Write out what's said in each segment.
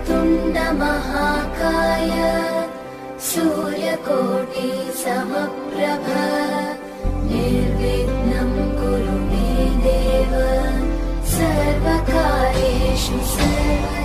वक्रतुण्ड महाकाय सूर्यकोटि समप्रभ निर्विघ्नं कुरु मे देव सर्वकार्येषु सर्वदा।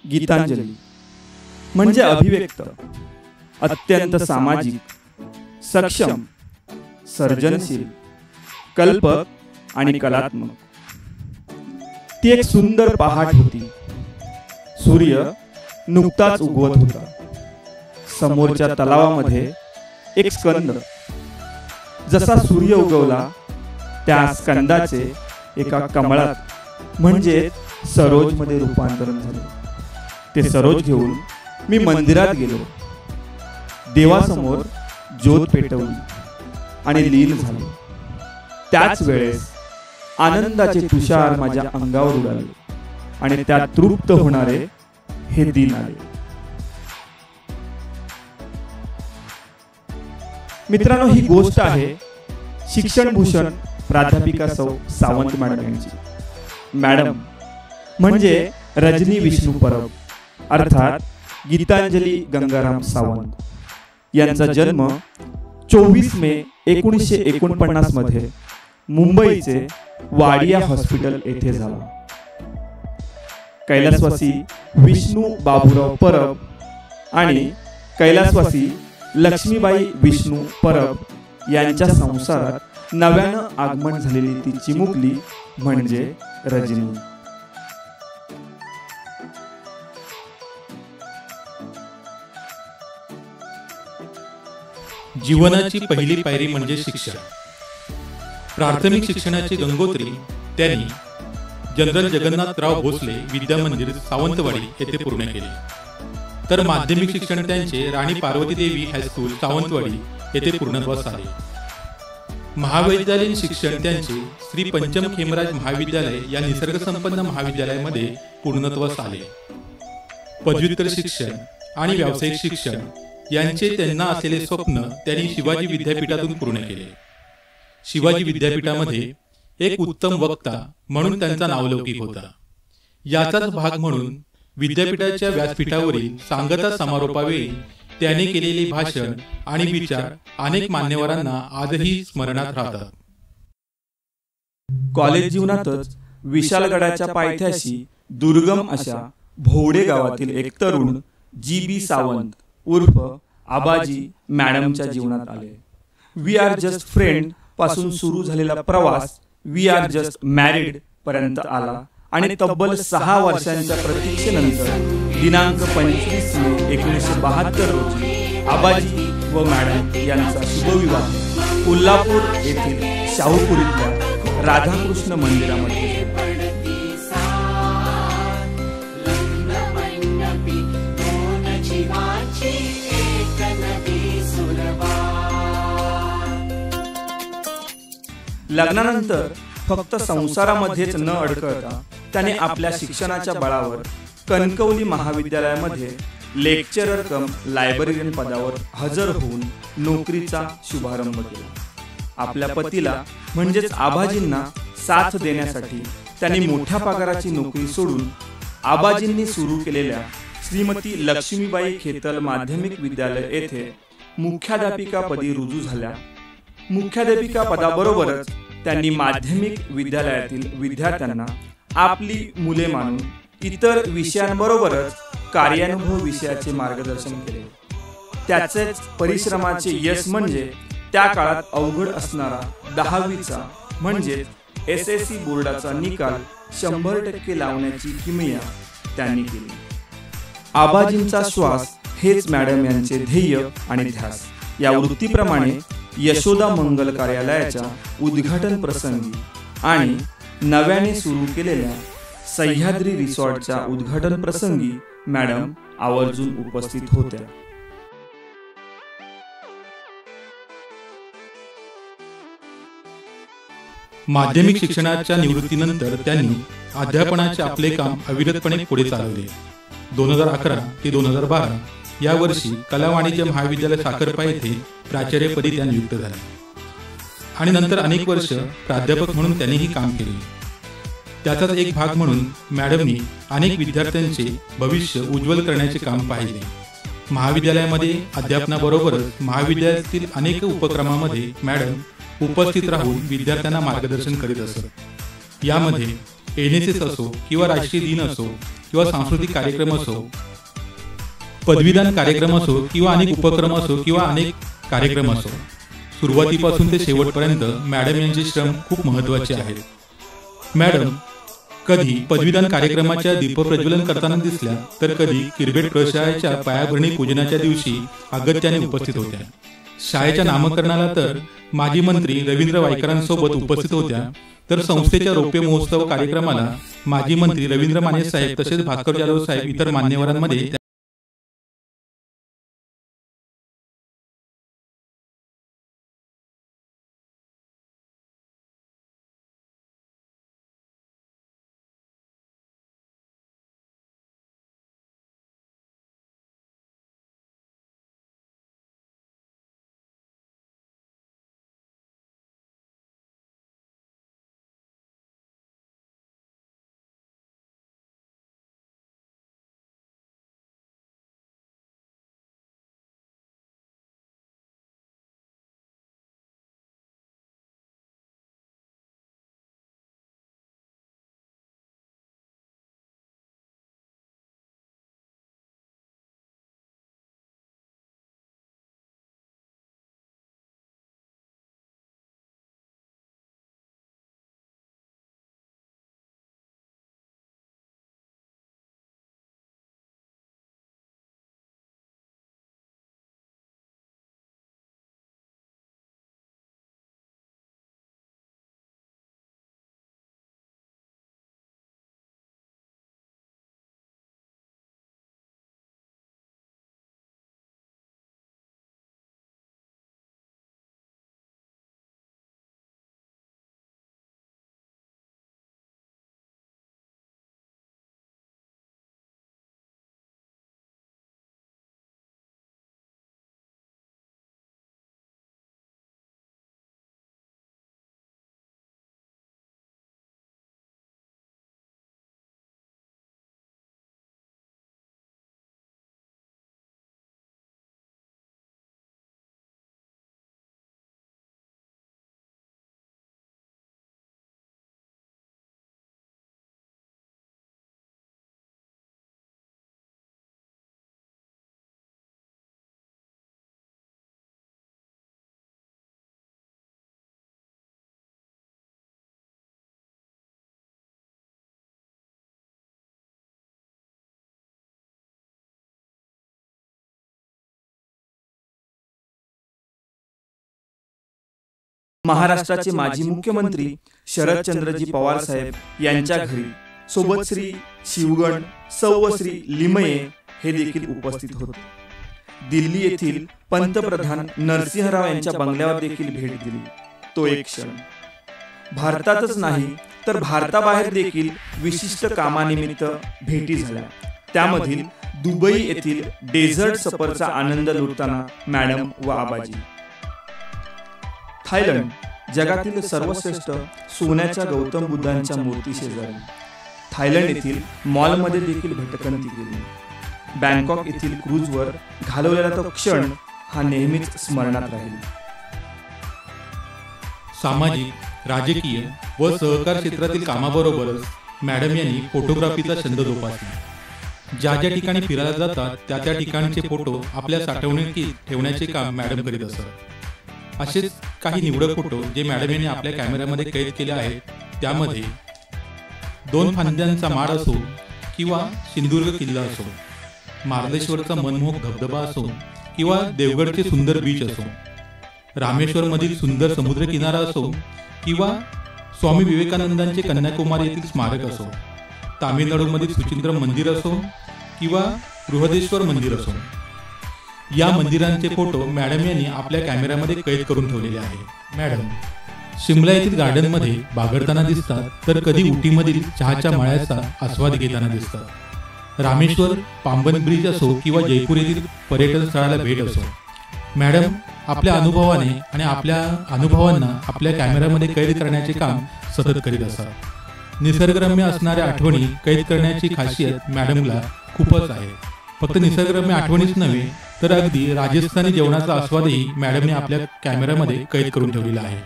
गीतांजली म्हणजे अभिव्यक्त, अत्यंत सामाजिक, सक्षम, सर्जनशील, कल्पक आणि कलात्मक. ती एक सुंदर पहाट होती. सूर्य नुकताच उगवत होता. समोरच्या तलावामध्ये एक स्कंद. जसा सूर्य उगवला त्या स्कंदाचे एका कमळात म्हणजे सरोजमध्ये रूपांतरण झाले. ते सरोज घेऊन मी मंदिरात गेलो. देवासमोर ज्योत पेटवली आणि लीन झालो. त्याच वेळेस आनंदाचे तुषार माझ्या अंगावर उडाले आणि त्यात तृप्त होणारे हे दिन आले. मित्रांनो, ही गोष्ट आहे शिक्षणभूषण प्राध्यापिका सौ सावंत मॅडम यांची. मॅडम म्हणजे रजनी विष्णू परब अर्थात गीतांजली गंगाराम सावंत यांचा जन्म 24 मे 1949 मध्ये मुंबईचे वाडिया हॉस्पिटल येथे झाला. कैलासवासी विष्णू बाबूराव परब आणि कैलासवासी लक्ष्मीबाई विष्णू परब यांच्या संसारात नव्यानं आगमन झालेली ती चिमुकली म्हणजे रजनी. जीवनाची पहिली पायरी म्हणजे शिक्षण. प्राथमिक शिक्षणाची गंगोत्री त्यांनी जनरल जगन्नाथराव भोसले विद्या मंदिर सावंतवाडी येथे पूर्ण केले. तर माध्यमिक शिक्षण त्यांचे राणी पार्वती देवी हायस्कूल सावंतवाडी येथे पूर्णत्वास आले. महाविद्यालयीन शिक्षण त्यांचे श्री पंचम खेमराज महाविद्यालय या निसर्गसंपन्न महाविद्यालयामध्ये पूर्णत्वास आले. पदव्युत्तर शिक्षण आणि व्यावसायिक शिक्षण यांचे त्यांना असलेले स्वप्न त्यांनी शिवाजी विद्यापीठातून पूर्ण केले. शिवाजी विद्यापीठामध्ये एक उत्तम वक्ता म्हणून त्यांचा नावलौकिक होता. याचाच भाग म्हणून विद्यापीठाच्या व्यासपीठावरील सांगता समारोपावेळी त्याने केलेले भाषण आणि विचार अनेक मान्यवरांना आजही स्मरणात राहतात. कॉलेज जीवनातच विशालगडाच्या पायथ्याशी दुर्गम अशा भोवडे गावातील एक तरुण जी.बी. सावंत उर्फ आबाजी मॅडमच्या जीवनात आले. वी आर जस्ट फ्रेंड पासून सुरू झालेला प्रवास वी आर जस्ट मॅरिड पर्यंत आला आणि तब्बल 6 वर्षांच्या प्रतीक्षेनंतर दिनांक 25 मे 1972 रोजी आबाजी व मॅडम यांचा शुभविवाह कोल्हापूर येथील शाहूपुरीतल्या राधाकृष्ण मंदिरामध्ये. लग्नानंतर फक्त संसारामध्येच न अडकळता त्याने आपल्या शिक्षणाच्या बळावर कणकवली महाविद्यालयामध्ये लेक्चरर कम लायब्ररीयन पदावर हजर होऊन नोकरीचा शुभारंभ केला. आपल्या पतीला म्हणजेच आबाजींना साथ देण्यासाठी त्यांनी मोठ्या पगाराची नोकरी सोडून आबाजींनी सुरू केलेल्या श्रीमती लक्ष्मीबाई खेतल माध्यमिक विद्यालय येथे मुख्याध्यापिका पदी रुजू झाल्या. मुख्याध्यापिका पदाबरोबरच त्यांनी माध्यमिक विद्यालयातील विद्यार्थ्यांना आपली मुले मानून इतर विषयांबरोबरच कार्यानुभव विषयाचे मार्गदर्शन केले. त्याचेच परिश्रमाचे यश म्हणजे त्या काळात अवघड असणारा 10वीचा म्हणजे SSC बोर्डाचा निकाल 100% लावण्याची किमया त्यांनी केली. आबाजींचा श्वास हेच मॅडम यांचे ध्येय आणि ध्यास. या वृत्तीप्रमाणे यशोदा मंगल कार्यालयाच्या उद्घाटन प्रसंगी आणि नव्याने सुरू केलेल्या सह्याद्री रिसॉर्टच्या उद्घाटन प्रसंगी मॅडम आवर्जून उपस्थित होत्या. माध्यमिक शिक्षणाच्या निवृत्तीनंतर त्यांनी अध्यापनाचे आपले काम अविरतपणे पुढे चालवले. 2011 ते 2012 या वर्षी कला वाणिज्य महाविद्यालय साखरपा येथे प्राचार्यपदी त्या नियुक्त झाल्या आणि नंतर अनेक वर्ष प्राध्यापक म्हणून त्यांनीही काम केले. त्याचाच एक भाग म्हणून मॅडमनी अनेक विद्यार्थ्यांचे भविष्य उज्ज्वल करण्याचे काम पाहिले. महाविद्यालयामध्ये अध्यापनाबरोबरच महाविद्यालयातील अनेक उपक्रमामध्ये मॅडम उपस्थित राहून विद्यार्थ्यांना मार्गदर्शन करीत असत. यामध्ये NSS असो किंवा राष्ट्रीय दिन असो किंवा सांस्कृतिक कार्यक्रम असो, पदवीदान कार्यक्रम असो किंवा अनेक उपक्रम असो किंवा अनेक कार्यक्रम असो, सुरुवातीपासून ते शेवटपर्यंत मॅडम यांचे श्रम खूप महत्त्वाचे आहेत. मॅडम कधी पदवीदान कार्यक्रमाच्या दीपप्रज्वलन करताना दिसल्या तर कधी किरबेट प्रशाळेच्या पायाभरणी पूजनाच्या दिवशी अगत्याने उपस्थित होत्या. शाळेच्या नामकरणाला तर माजी मंत्री रवींद्र वायकरांसोबत उपस्थित होत्या, तर संस्थेच्या रौप्य महोत्सव कार्यक्रमाला माजी मंत्री रवींद्र माने साहेब तसेच भास्कर जाधव साहेब इतर मान्यवरांमध्ये महाराष्ट्राचे माजी मुख्यमंत्री शरदचंद्रजी पवार साहेब यांच्या घरी सोबत श्री शिवगण सौ श्री लिमये हे देखील उपस्थित होते. दिल्ली येथील पंतप्रधान नरसिंहराव यांच्या बंगल्यावर देखील भेट दिली. तो एक क्षण भारतातच नाही तर भारताबाहेर देखील विशिष्ट कामानिमित्त भेटी झाल्या. त्यामधील दुबई येथील डेझर्ट सफरचा आनंद लुटताना मॅडम व आबाजी. थायलंड जगातील सर्वश्रेष्ठ सोन्याच्या गौतम बुद्धांच्या मूर्ती शेजारी थायलंड येथील मॉलमध्ये देखील भटकंती केली. बँकॉक येथील क्रूजवर घालवलेला तो क्षण हा नेहमीच स्मरणात राहील. सामाजिक, राजकीय व सहकार क्षेत्रातील कामाबरोबरच मॅडम यांनी फोटोग्राफीचा छंद जोपासला. ज्या ज्या ठिकाणी फिरायला जातात त्या त्या ठिकाणचे फोटो आपल्या साठवणुकीत ठेवण्याचे काम मॅडम करीत असतात. असेच काही निवडक फोटो जे मॅडम यांनी आपल्या कॅमेऱ्यामध्ये कैद केले आहेत. त्यामध्ये 2 फांद्यांचा माड असो किंवा सिंधुदुर्ग किल्ला असो, मार्लेश्वरचा मनमोहक धबधबा असो किंवा देवगडचे सुंदर बीच असो, रामेश्वरमधील सुंदर समुद्रकिनारा असो किंवा स्वामी विवेकानंदांचे कन्याकुमारी येथील स्मारक असो, तामिळनाडूमधील सुचिंद्रम मंदिर असो किंवा बृहदेश्वर मंदिर असो, या मंदिरांचे फोटो मॅडम यांनी आपल्या कॅमेऱ्यामध्ये कैद करून ठेवलेले आहे. मॅडम शिमला येथील गार्डनमध्ये बागडताना दिसतात, तर कधी उटीमधील चहाच्या मळ्याचा आस्वाद घेताना दिसतात. रामेश्वर, पांबन ब्रिज असो किंवा जयपूर येथील पर्यटन स्थळाला भेट असो, मॅडम आपल्या अनुभवाने आणि आपल्या अनुभवांना आपल्या कॅमेऱ्यामध्ये कैद करण्याचे काम सतत करीत असतात. निसर्गरम्य असणाऱ्या आठवणी कैद करण्याची खासियत मॅडमला खूपच आहे. फक्त निसर्गरम्य आठवणीच नव्हे, तर अगदी राजस्थानी जेवणाचा आस्वादही मॅडमने आपल्या कॅमेऱ्यामध्ये कैद करून ठेवलेला आहे.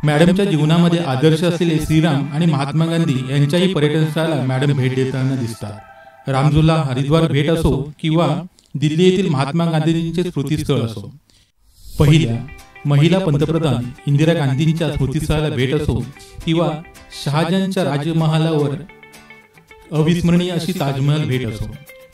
मॅडमच्या जीवनामध्ये आदर्श असलेले श्रीराम आणि महात्मा गांधी यांच्याही पर्यटन स्थळाला मॅडम भेट देताना दिसतात. रामझुला हरिद्वार भेट असो किंवा दिल्ली येथील महात्मा गांधींचे स्मृतीस्थळ असो, पहिल्या महिला पंतप्रधान इंदिरा गांधींच्या स्मृतीस्थळाला भेट असो किंवा शहाजहानच्या राजमहालावर अविस्मरणीय अशी ताजमहल भेट असो,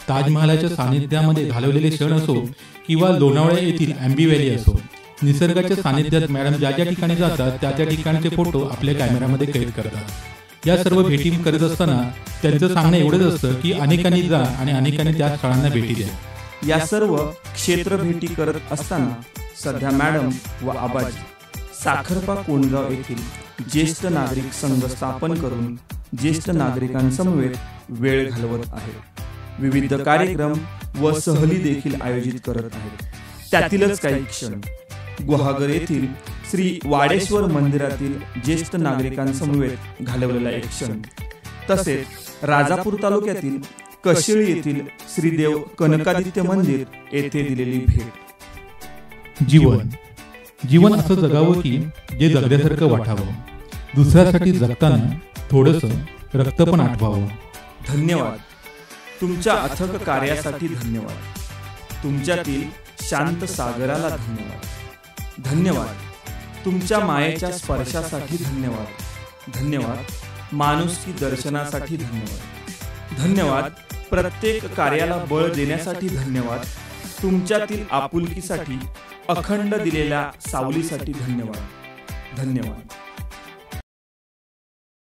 ताजमहालाच्या सानिध्यामध्ये घालवलेले क्षण असो किंवा लोणावळा येथील अँबी व्हॅली असो, निसर्गाच्या सानिध्यात मॅडम ज्या ज्या ठिकाणी जातात त्या त्या ठिकाणचे फोटो आपल्या कॅमेऱ्यामध्ये कैद करतात. या सर्व भेटी करत असताना त्यांचं सांगणं एवढंच असतं की अनेकांनी जा आणि अनेकांनी त्या स्थळांना भेटी द्या. या सर्व क्षेत्र भेटी करत असताना सध्या मॅडम व आबाजी साखरपा कोंडगाव येथील ज्येष्ठ नागरिक संघ स्थापन करून ज्येष्ठ नागरिकांसमवेत वेळ घालवत आहेत. विविध कार्यक्रम व सहली देखील आयोजित करत आहेत. त्यातीलच काही क्षण गुहागर येथील श्री वाडेश्वर मंदिरातील ज्येष्ठ नागरिकांसमवेत घालवलेला एक क्षण, तसेच राजापूर तालुक्यातील कशिळी येथील श्रीदेव कनकादित्य मंदिर येथे दिलेली भेट. जीवन असं जगावं की जे जगण्यासारखं वाटावं, दुसऱ्यासाठी जगताना थोडंसं रक्त पण आठवावं. धन्यवाद. तुमच्या अथक कार्यासाठी धन्यवाद. तुमच्यातील शांत सागराला धन्यवाद. धन्यवाद. तुमच्या मायेच्या स्पर्शासाठी धन्यवाद. धन्यवाद. माणुसकी दर्शनासाठी धन्यवाद. धन्यवाद. प्रत्येक कार्याला बळ देण्यासाठी धन्यवाद. तुमच्यातील आपुलकीसाठी, अखंड दिलेल्या सावलीसाठी धन्यवाद. धन्यवाद.